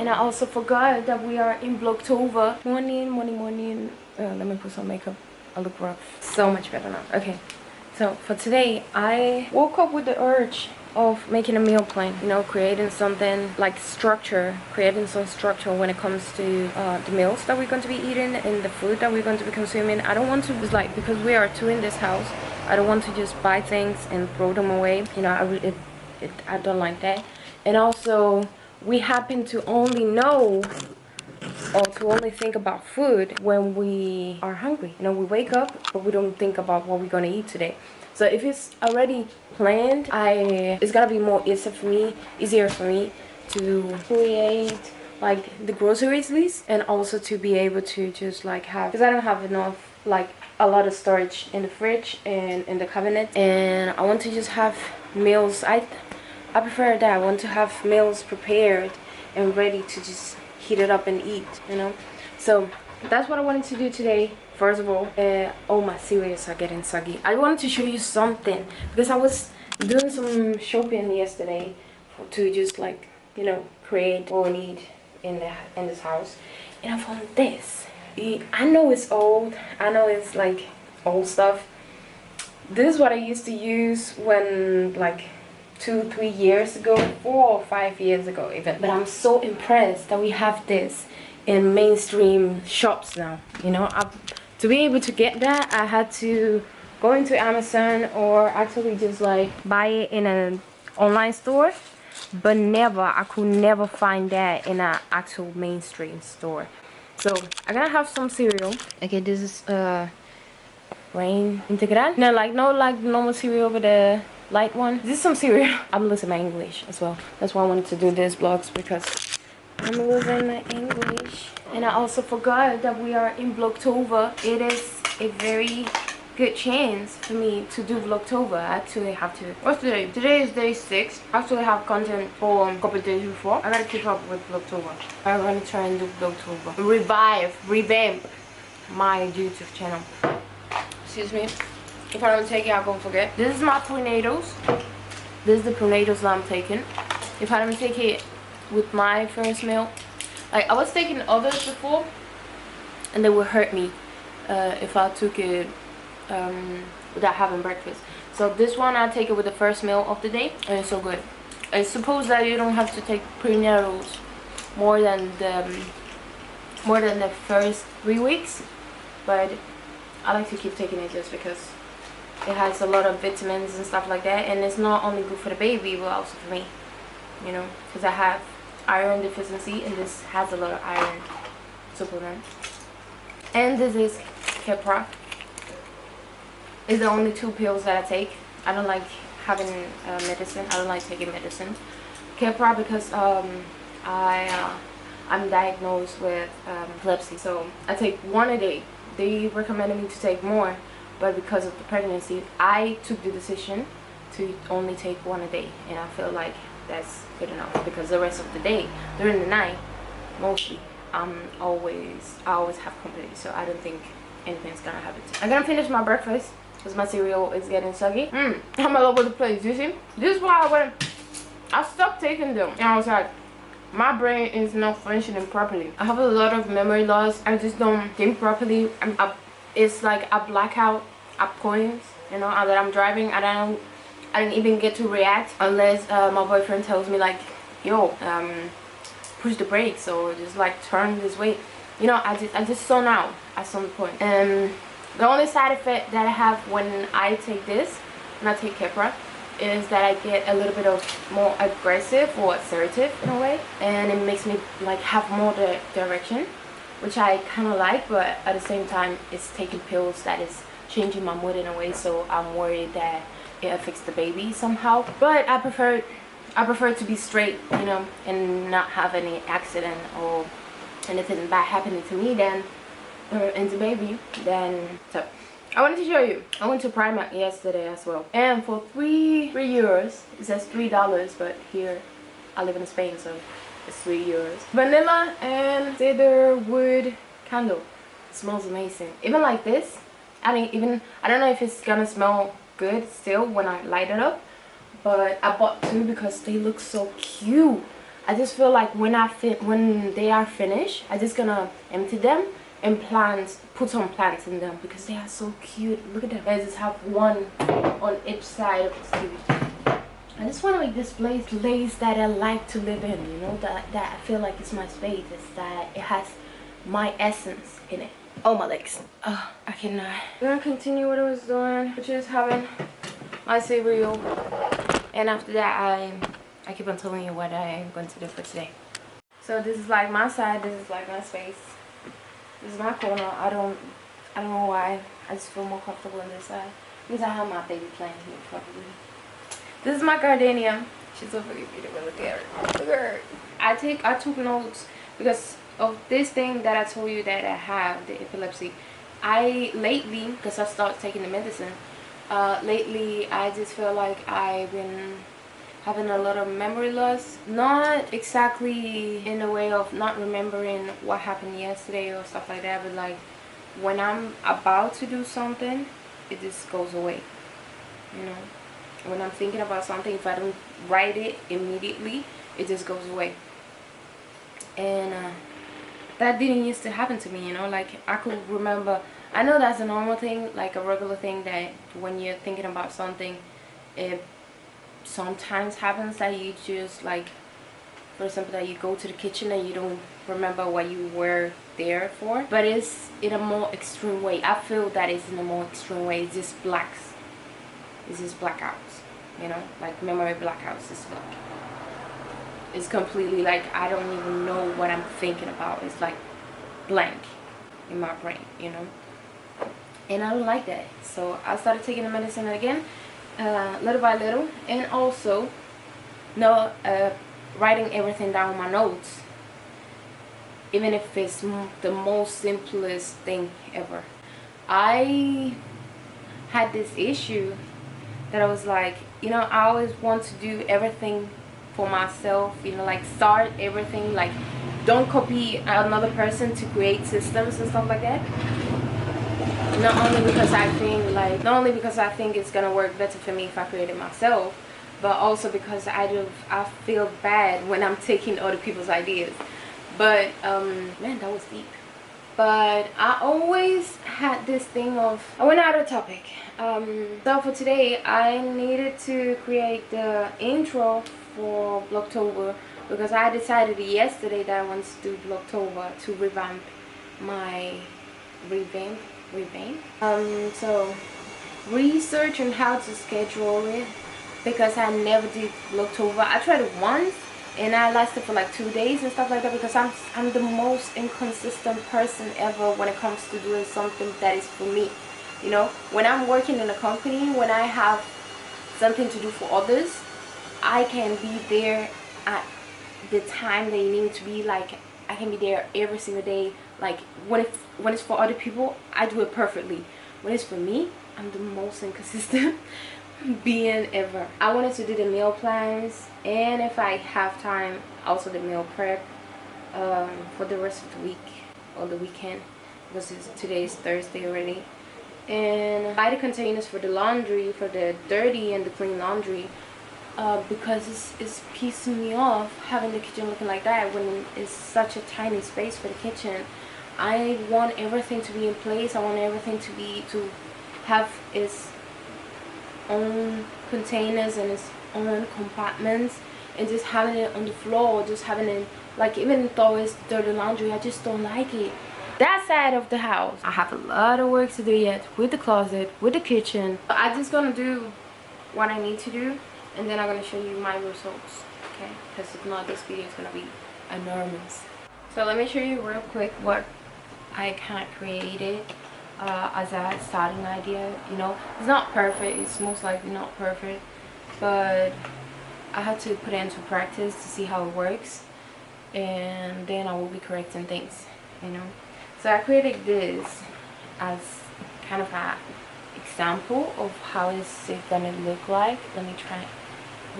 And I also forgot that we are in Vlogtober. Morning. Let me put some makeup. I look rough. So much better now. Okay. So for today, I woke up with the urge of making a meal plan. You know, creating something like structure. Creating some structure when it comes to the meals that we're going to be eating and the food that we're going to be consuming. I don't want to just like, because we are two in this house, I don't want to just buy things and throw them away. You know, I don't like that. And also, we happen to only know or to only think about food when we are hungry. You know, we wake up but we don't think about what we're gonna eat today. So if it's already planned, it's gonna be easier for me to create like the groceries list, and also to be able to just like have, because I don't have enough, like a lot of storage in the fridge and in the cabinet, and I want to just have meals. I prefer that. I want to have meals prepared and ready to just heat it up and eat, you know. So that's what I wanted to do today. First of all, oh, my cereals are getting soggy. I wanted to show you something because I was doing some shopping yesterday to just like, you know, create what we need in this house, and I found this. I know it's old. I know it's like old stuff. This is what I used to use when like 2-3 years ago, 4 or 5 years ago even. But I'm so impressed that we have this in mainstream shops now. You know, to be able to get that, I had to go into Amazon or actually just like buy it in an online store. But I could never find that in an actual mainstream store. So I'm gonna have some cereal. Okay, this is Rain Integral. No, like normal cereal with the light one. This is some cereal. I'm losing my English as well. That's why I wanted to do these vlogs, because I'm losing my English. And I also forgot that we are in Vlogtober. It is a very good chance for me to do Vlogtober. I actually have to. What's today? Today is day 6. I actually have content for a couple of days before. I gotta keep up with Vlogtober. I'm gonna try and do Vlogtober. Revamp my YouTube channel. Excuse me. If I don't take it, I'm gonna forget. This is my tornadoes. This is the tornadoes that I'm taking. If I don't take it with my first meal, like I was taking others before, and they would hurt me if I took it without having breakfast. So this one, I take it with the first meal of the day, and it's so good. I suppose that you don't have to take prenatals more than the first 3 weeks, but I like to keep taking it just because it has a lot of vitamins and stuff like that, and it's not only good for the baby but also for me, you know, because I have iron deficiency, and this has a lot of iron supplement. And this is Kepra. It's the only 2 pills that I take. I don't like having medicine. I don't like taking medicine. Kepra, because I'm diagnosed with epilepsy, so I take 1 a day. They recommended me to take more, but because of the pregnancy, I took the decision to only take 1 a day, and I feel like that's good enough, because the rest of the day, during the night, mostly, I always have company, so I don't think anything's gonna happen to me. I'm gonna finish my breakfast because my cereal is getting soggy. I'm all over the place. You see, this is why I stopped taking them, and I was like, my brain is not functioning properly. I have a lot of memory loss. I just don't think properly. It's like I black out at points, you know, that I'm driving. I don't even get to react unless my boyfriend tells me like, yo, push the brakes or just like turn this way. You know, I just zone out at some point. And the only side effect that I have when I take this, when I take Kepra, is that I get a little bit of more aggressive or assertive in a way, and it makes me like have more direction, which I kind of like, but at the same time it's taking pills that is changing my mood in a way, so I'm worried that it affects the baby somehow. But I prefer to be straight, you know, and not have any accident or anything bad happening to me then, and the baby then. So I wanted to show you, I went to Primark yesterday as well, and for 3 euros, it says $3, but here I live in Spain, so it's 3 euros. Vanilla and cedar wood candle. It smells amazing. Even like this, I don't know if it's gonna smell good still when I light it up, but I bought 2 because they look so cute. I just feel like when they are finished, I'm just gonna empty them and put some plants in them because they are so cute. Look at them. I just have one on each side of the TV. I just want to make this place that I like to live in, you know, that I feel like it's my space. It's that it has my essence in it. Oh, my legs. Oh, I cannot. I'm gonna continue what I was doing, which is having my cereal. And after that, I keep on telling you what I am going to do for today. So this is like my side, this is like my space. This is my corner. I don't know why. I just feel more comfortable on this side. Because I have my baby plant here probably. This is my gardenia. She's so fucking beautiful. Look at her. Look at her. I took notes because of this thing that I told you that I have, the epilepsy. Lately, because I started taking the medicine, lately I just feel like I've been having a lot of memory loss. Not exactly in the way of not remembering what happened yesterday or stuff like that, but like when I'm about to do something, it just goes away, you know. When I'm thinking about something, if I don't write it immediately, it just goes away. And that didn't used to happen to me, you know. Like I could remember, I know that's a normal thing, like a regular thing, that when you're thinking about something, it sometimes happens that you just, like, for example, that you go to the kitchen and you don't remember what you were there for. But it's in a more extreme way. I feel that it's in a more extreme way. It's just blacks. It's just blackouts, you know, like memory blackouts. It's completely like I don't even know what I'm thinking about. It's like blank in my brain, you know. And I don't like that. So I started taking the medicine again, little by little, and also writing everything down in my notes, even if it's the most simplest thing ever. I had this issue that I was like, you know, I always want to do everything for myself, you know, like start everything, like don't copy another person to create systems and stuff like that. Not only because I think it's gonna work better for me if I create it myself, but also because I feel bad when I'm taking other people's ideas. But man, that was deep. But I always had this thing of, I went out of topic. So for today I needed to create the intro for Vlogtober because I decided yesterday that I want to do Vlogtober to revamp my so research on how to schedule it, because I never did Vlogtober. I tried it once and I lasted for like 2 days and stuff like that, because I'm the most inconsistent person ever when it comes to doing something that is for me. You know, when I'm working in a company, when I have something to do for others, I can be there at the time they need to be. Like I can be there every single day. Like when it's for other people, I do it perfectly. When it's for me, I'm the most inconsistent being ever. I wanted to do the meal plans, and if I have time, also the meal prep for the rest of the week or the weekend, because today is Thursday already. And buy the containers for the laundry, for the dirty and the clean laundry, because it's pissing me off having the kitchen looking like that when it's such a tiny space for the kitchen. I want everything to be in place. I want everything to have its own containers and its own compartments, and just having it on the floor, just having it, like, even though it's dirty laundry, I just don't like it. That side of the house, I have a lot of work to do yet with the closet, with the kitchen. I'm just gonna do what I need to do, and then I'm gonna show you my results, okay? Because if not, this video is gonna be enormous. So let me show you real quick what I kind of created as a starting idea. You know, it's not perfect, it's most likely not perfect, but I had to put it into practice to see how it works, and then I will be correcting things, you know. So I created this as kind of an example of how is it gonna look like. Let me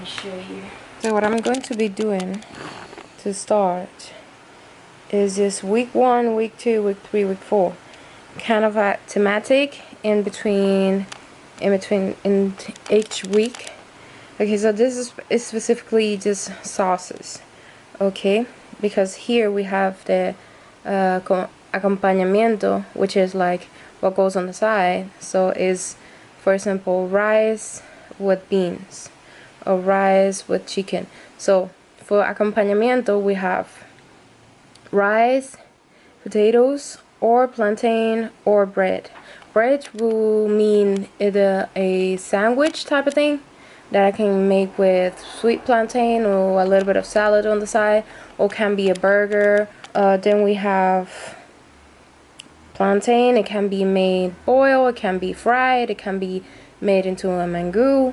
show you. So what I'm going to be doing to start is just week 1, week 2, week 3, week 4, kind of a thematic in each week. Okay, so this is specifically just sauces. okay, because here we have the acompañamiento, which is like what goes on the side. So is, for example, rice with beans or rice with chicken. So for acompañamiento we have rice, potatoes, or plantain, or bread. Bread will mean either a sandwich type of thing that I can make with sweet plantain or a little bit of salad on the side, or can be a burger. Then we have plantain. It can be made boiled, it can be fried, it can be made into a mango.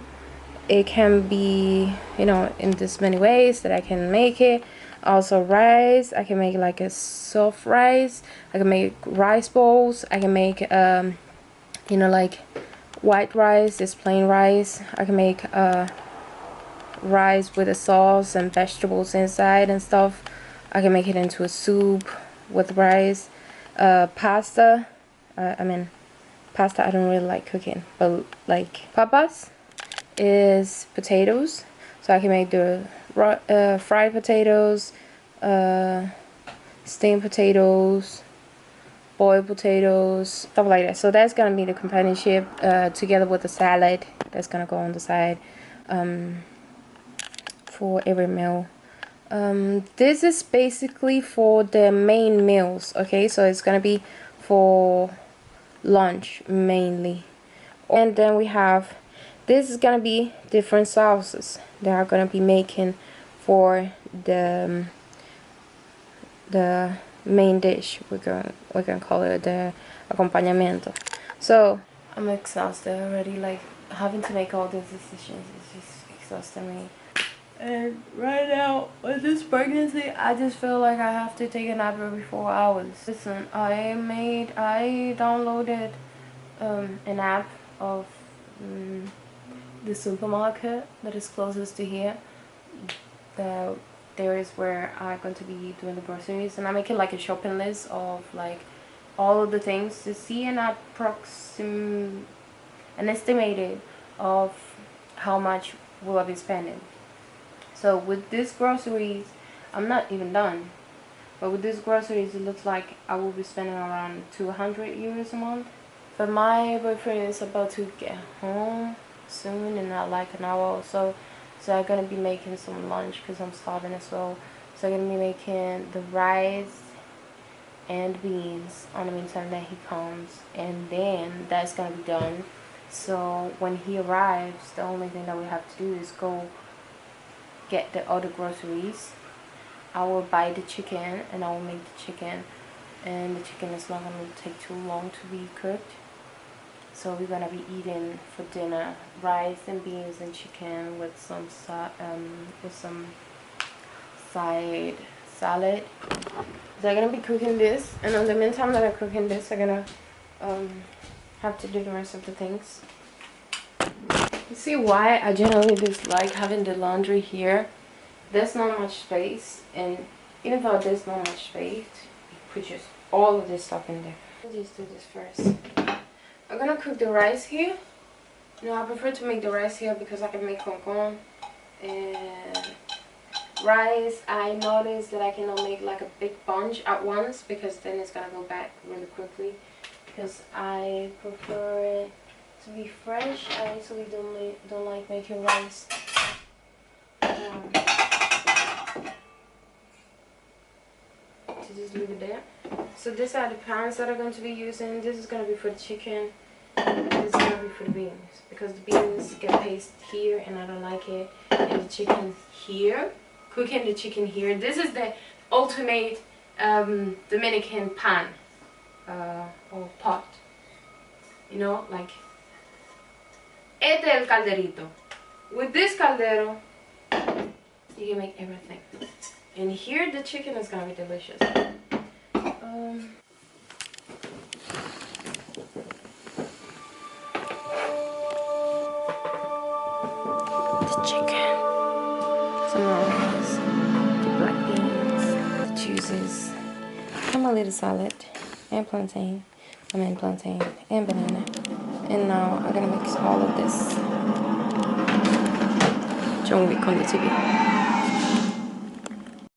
It can be, you know, in this many ways that I can make it. Also rice, I can make like a soft rice. I can make rice bowls. I can make you know, like white rice, just plain rice. I can make rice with a sauce and vegetables inside and stuff. I can make it into a soup with rice. Pasta, I mean pasta I don't really like cooking, but like papas is potatoes, so I can make the fried potatoes, steamed potatoes, boiled potatoes, stuff like that. So that's gonna be the companionship together with the salad that's gonna go on the side for every meal. This is basically for the main meals, okay? So it's gonna be for lunch mainly. And then we have, this is gonna be different sauces that are gonna be making for the main dish. We're gonna call it the acompañamiento. So I'm exhausted already. Like having to make all these decisions is just exhausting me. And right now with this pregnancy, I just feel like I have to take a nap every 4 hours. Listen, I downloaded an app of the supermarket that is closest to here. There is where I'm going to be doing the groceries, and I'm making like a shopping list of like all of the things to see an estimated of how much will I be spending. So with these groceries, I'm not even done, but with these groceries it looks like I will be spending around 200 euros a month. But my boyfriend is about to get home soon in like an hour or so, so I'm gonna be making some lunch because I'm starving as well. So I'm gonna be making the rice and beans on the meantime that he comes, and then that's gonna be done. So when he arrives, the only thing that we have to do is go get the other groceries. I will buy the chicken and I will make the chicken, and the chicken is not gonna take too long to be cooked. So we're gonna be eating for dinner rice and beans and chicken with some side salad. So I'm gonna be cooking this, and in the meantime that I'm cooking this, I'm gonna have to do the rest of the things. You see why I generally dislike having the laundry here? There's not much space, and even though there's not much space, you put just all of this stuff in there. Let's just do this first. I'm gonna cook the rice here. You know, I prefer to make the rice here because I can make concon and rice. I noticed that I cannot make like a big bunch at once because then it's gonna go back really quickly. Because I prefer it to be fresh. I actually don't like making rice. To just leave it there. So these are the pans that I'm going to be using. This is going to be for the chicken. This is going to be for the beans, because the beans get pasted here and I don't like it. And the chicken here, cooking the chicken here. This is the ultimate Dominican pan or pot. You know, like este el calderito. With this caldero, you can make everything. And here the chicken is gonna be delicious. The chicken, some rice, the black beans, the juices, and my little salad, and plantain. Plantain and banana. And now I'm gonna mix all of this. John Wick on the TV.